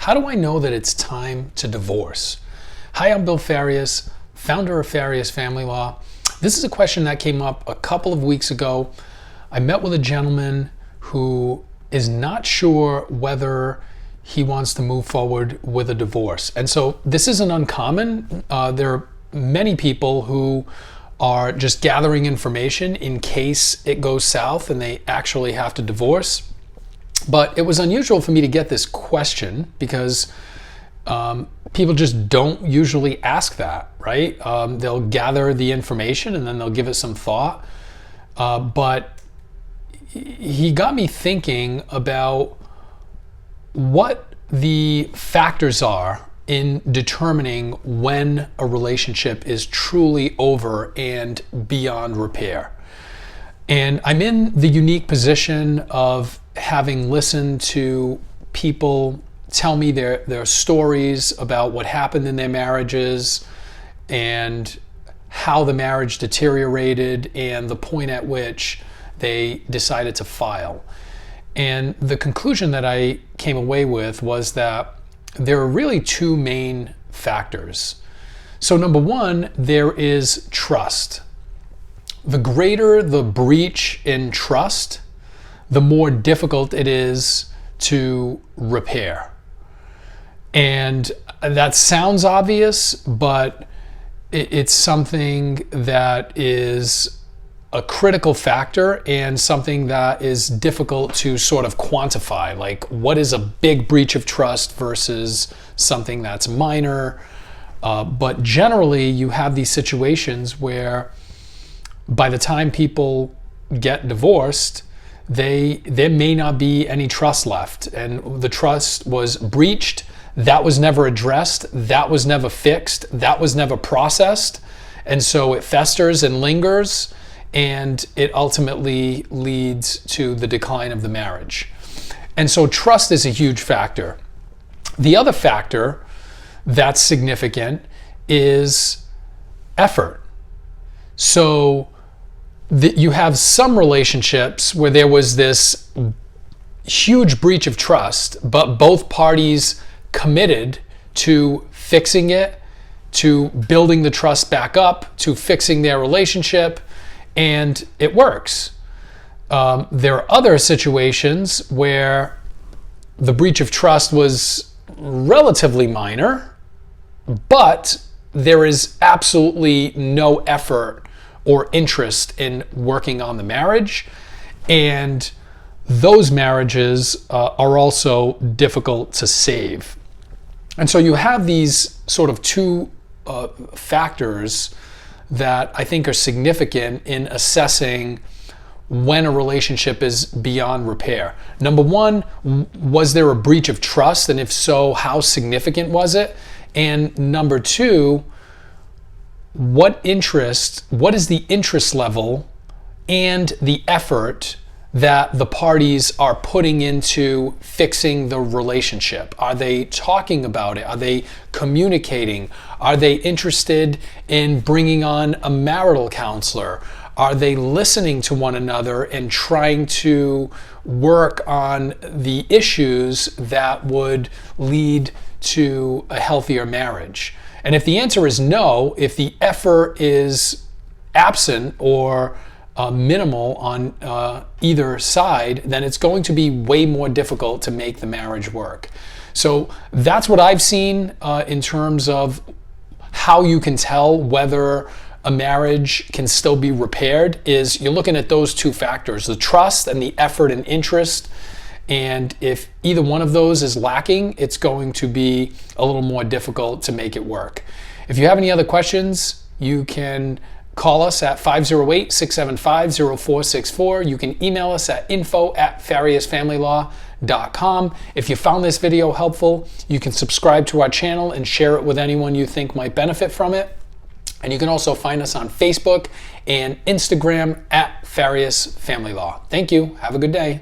How do I know that it's time to divorce? Hi, I'm Bill Farias, founder of Farias Family Law. This is a question that came up a couple of weeks ago. I met with a gentleman who is not sure whether he wants to move forward with a divorce. And so this isn't uncommon. There are many people who are just gathering information in case it goes south and they actually have to divorce. But it was unusual for me to get this question because people just don't usually ask that, right? They'll gather the information and then they'll give it some thought. But he got me thinking about what the factors are in determining when a relationship is truly over and beyond repair. And I'm in the unique position of having listened to people tell me their stories about what happened in their marriages and how the marriage deteriorated and the point at which they decided to file. And the conclusion that I came away with was that there are really two main factors. So number one, there is trust. The greater the breach in trust, the more difficult it is to repair. And that sounds obvious, but it's something that is a critical factor and something that is difficult to sort of quantify. Like, what is a big breach of trust versus something that's minor? But generally, you have these situations where by the time people get divorced, there may not be any trust left. And the trust was breached. That was never addressed. That was never fixed. That was never processed. And so it festers and lingers, and it ultimately leads to the decline of the marriage. And so trust is a huge factor. The other factor that's significant is effort. So you have some relationships where there was this huge breach of trust, but both parties committed to fixing it, to building the trust back up, to fixing their relationship, and it works. There are other situations where the breach of trust was relatively minor, but there is absolutely no effort or interest in working on the marriage, and those marriages are also difficult to save. And so you have these sort of two factors that I think are significant in assessing when a relationship is beyond repair. Number one, was there a breach of trust? And if so, how significant was it? And number two, what is the interest level and the effort that the parties are putting into fixing the relationship? Are they talking about it? Are they communicating? Are they interested in bringing on a marital counselor? Are they listening to one another and trying to work on the issues that would lead to a healthier marriage? And if the answer is no, if the effort is absent or minimal on either side, then it's going to be way more difficult to make the marriage work. So that's what I've seen in terms of how you can tell whether a marriage can still be repaired, is you're looking at those two factors, the trust and the effort and interest. And if either one of those is lacking, it's going to be a little more difficult to make it work. If you have any other questions, you can call us at 508-675-0464. You can email us at info@fariasfamilylaw.com. If you found this video helpful, you can subscribe to our channel and share it with anyone you think might benefit from it. And you can also find us on Facebook and Instagram at Farias Family Law. Thank you. Have a good day.